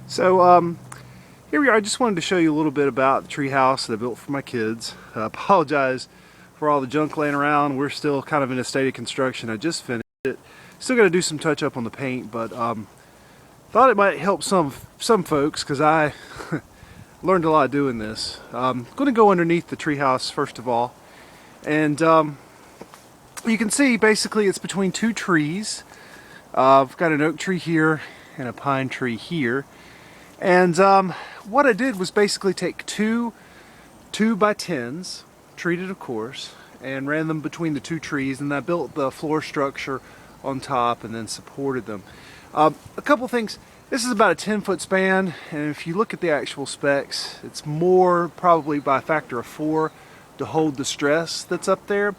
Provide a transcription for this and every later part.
So here we are. I just wanted to show you a little bit about the tree house that I built for my kids. I apologize for all the junk laying around. We're still kind of in a state of construction. I just finished it. Still got to do some touch up on the paint, but thought it might help some folks because I learned a lot doing this. I'm going to go underneath the tree house first of all, and you can see basically it's between two trees. I've got an oak tree here and a pine tree here. And what I did was basically take two 2x10s, treated of course, and ran them between the two trees, and I built the floor structure on top and then supported them. A couple things. This is about a 10-foot span, and if you look at the actual specs, it's more probably by a factor of 4 to hold the stress that's up there.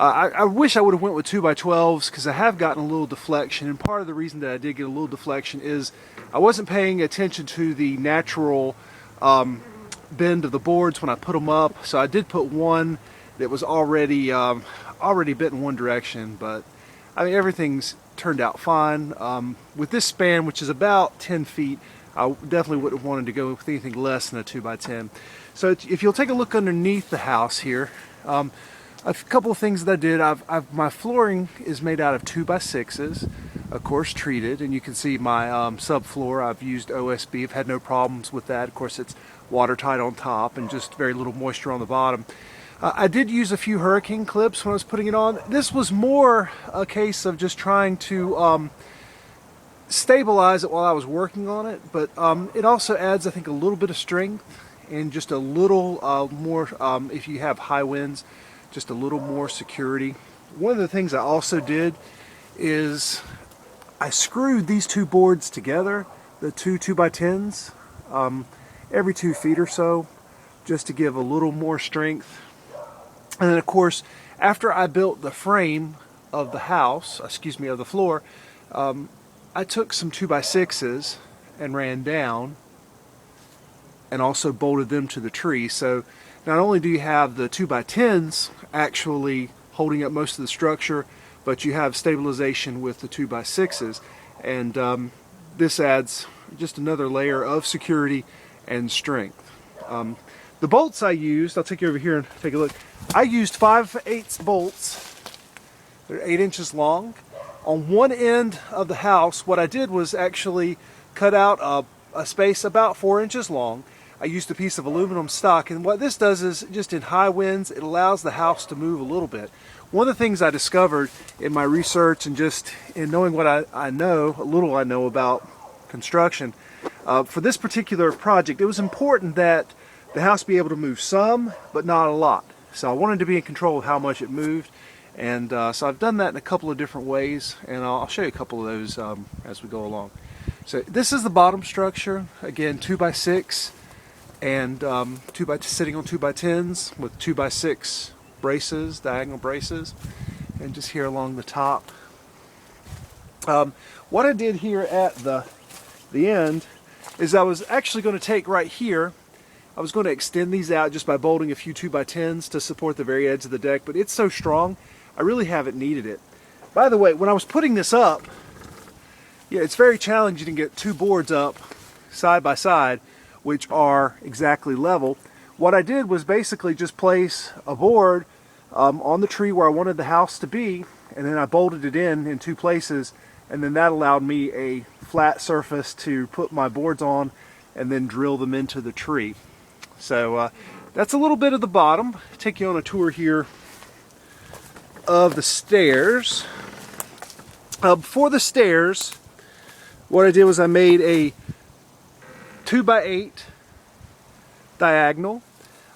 I wish I would have went with 2x12s because I have gotten a little deflection, and part of the reason that I did get a little deflection is I wasn't paying attention to the natural bend of the boards when I put them up. So I did put one that was already bent in one direction, but I mean everything's turned out fine. With this span, which is about 10 feet, I definitely wouldn't have wanted to go with anything less than a 2x10. So if you'll take a look underneath the house here, a couple of things that I did. My flooring is made out of 2x6s, of course treated, and you can see my subfloor. I've used OSB. I've had no problems with that. Of course, it's watertight on top and just very little moisture on the bottom. I did use a few hurricane clips when I was putting it on. This was more a case of just trying to stabilize it while I was working on it, but it also adds, I think, a little bit of strength and just a little more, if you have high winds, just a little more security. One of the things I also did is I screwed these two boards together, the two 2x10s, every 2 feet or so, just to give a little more strength. And then of course, after I built the frame of the house, of the floor, I took some 2x6s and ran down and also bolted them to the tree. So not only do you have the 2x10s actually holding up most of the structure, but you have stabilization with the 2x6s, and this adds just another layer of security and strength. The bolts I used, I'll take you over here and take a look. I used 5/8 bolts. They're 8 inches long. On one end of the house, what I did was actually cut out a space about 4 inches long. I used a piece of aluminum stock, and what this does is, just in high winds, it allows the house to move a little bit. One of the things I discovered in my research and just in knowing what I know, a little I know about construction, for this particular project, it was important that the house be able to move some, but not a lot. So I wanted to be in control of how much it moved, and so I've done that in a couple of different ways, and I'll show you a couple of those as we go along. So this is the bottom structure, again 2x6. And sitting on 2x10s with 2x6 braces, diagonal braces, and just here along the top. What I did here at the end is I was actually going to take right here, I was going to extend these out just by bolting a few 2x10s to support the very edge of the deck, but it's so strong I really haven't needed it. By the way, when I was putting this up, yeah, it's very challenging to get two boards up side by side which are exactly level. What I did was basically just place a board on the tree where I wanted the house to be, and then I bolted it in 2 places, and then that allowed me a flat surface to put my boards on and then drill them into the tree. So that's a little bit of the bottom. I'll take you on a tour here of the stairs. Before the stairs, what I did was I made a 2x8 diagonal.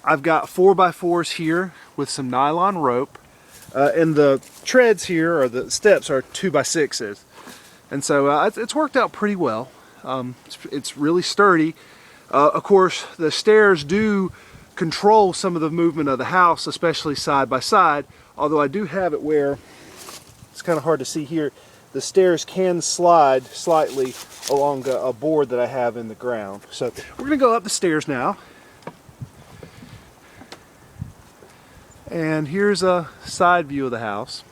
I've got 4x4s here with some nylon rope, and the treads here, or the steps, are 2x6s, and so it's worked out pretty well. It's really sturdy. Of course, the stairs do control some of the movement of the house, especially side by side, although I do have it where it's kind of hard to see here. The stairs can slide slightly along a board that I have in the ground. So we're going to go up the stairs now. And here's a side view of the house.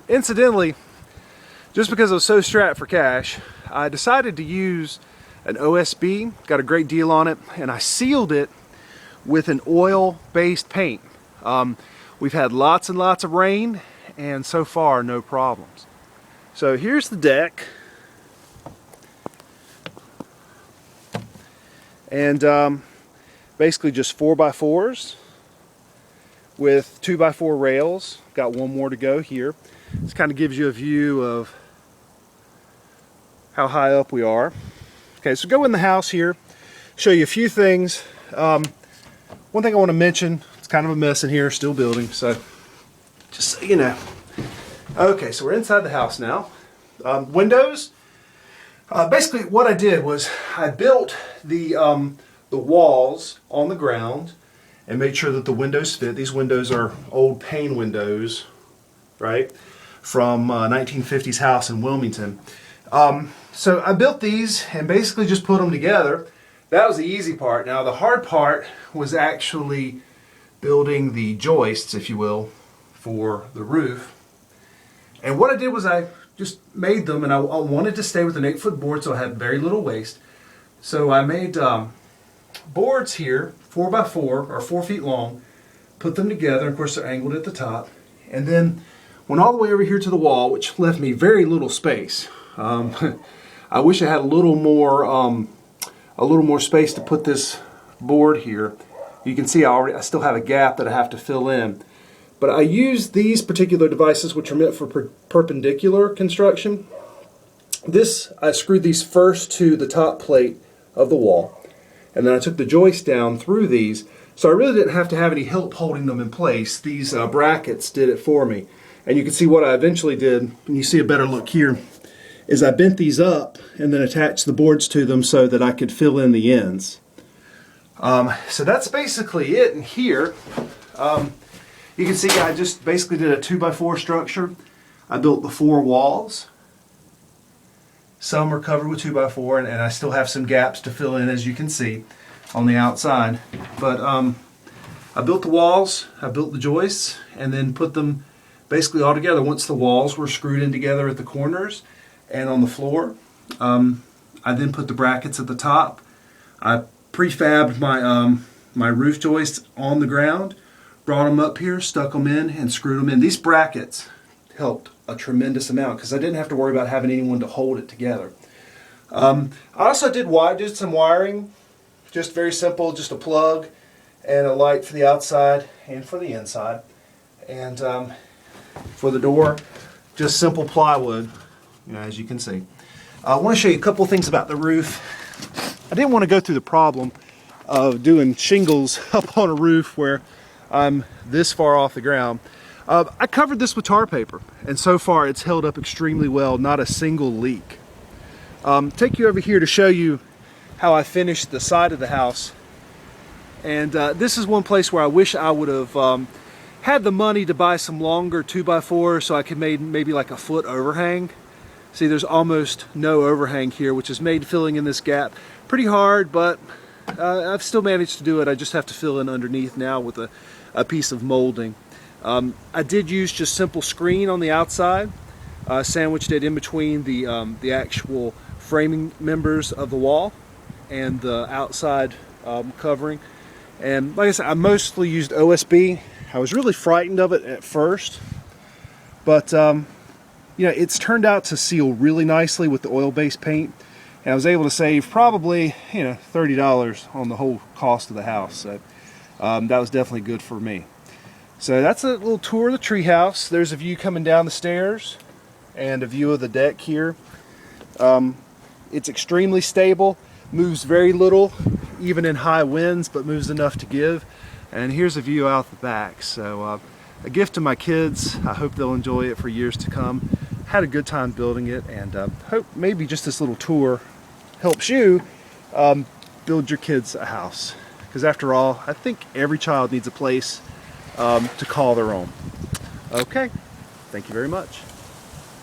Incidentally, just because I was so strapped for cash, I decided to use an OSB, got a great deal on it, and I sealed it with an oil-based paint. We've had lots and lots of rain, and so far no problems. So here's the deck, and basically just 4x4s with 2x4 rails. Got one more to go here. This kind of gives you a view of how high up we are. Okay, so go in the house here, show you a few things. One thing I want to mention, it's kind of a mess in here, still building, so just so you know. Okay, so we're inside the house now. Windows, basically what I did was I built the walls on the ground and made sure that the windows fit. These windows are old pane windows, right, from 1950s house in Wilmington. So I built these and basically just put them together. That was the easy part. Now the hard part was actually building the joists, if you will, for the roof. And what I did was I just made them, and I wanted to stay with an 8-foot board, so I had very little waste. So I made boards here, 4x4 or 4 feet long, put them together. Of course, they're angled at the top, and then went all the way over here to the wall, which left me very little space. I wish I had a little more space to put this board here. You can see I still have a gap that I have to fill in. But I use these particular devices, which are meant for perpendicular construction. I screwed these first to the top plate of the wall, and then I took the joist down through these, so I really didn't have to have any help holding them in place. These brackets did it for me. And you can see what I eventually did, and you see a better look here, is I bent these up and then attached the boards to them so that I could fill in the ends. So that's basically it in here. You can see I just basically did a 2x4 structure. I built the 4 walls. Some are covered with 2x4, and I still have some gaps to fill in, as you can see, on the outside. But I built the walls, I built the joists, and then put them basically all together once the walls were screwed in together at the corners and on the floor. I then put the brackets at the top. I prefabbed my roof joists on the ground, brought them up here, stuck them in, and screwed them in. These brackets helped a tremendous amount because I didn't have to worry about having anyone to hold it together. I also did some wiring, just very simple, just a plug and a light for the outside and for the inside. And for the door, just simple plywood, as you can see. I want to show you a couple of things about the roof. I didn't want to go through the problem of doing shingles up on a roof where I'm this far off the ground. I covered this with tar paper, and so far it's held up extremely well, not a single leak. Take you over here to show you how I finished the side of the house. And this is one place where I wish I would have had the money to buy some longer 2x4 so I could make maybe like a foot overhang. See, there's almost no overhang here, which has made filling in this gap pretty hard, but I've still managed to do it. I just have to fill in underneath now with a piece of molding. I did use just simple screen on the outside, sandwiched it in between the actual framing members of the wall and the outside covering. And like I said, I mostly used OSB. I was really frightened of it at first, but it's turned out to seal really nicely with the oil-based paint, and I was able to save probably $30 on the whole cost of the house. So that was definitely good for me. So that's a little tour of the treehouse. There's a view coming down the stairs and a view of the deck here. It's extremely stable, moves very little, even in high winds, but moves enough to give. And here's a view out the back. So a gift to my kids. I hope they'll enjoy it for years to come. Had a good time building it, and hope maybe just this little tour helps you build your kids a house. Because after all, I think every child needs a place to call their own. Okay, thank you very much.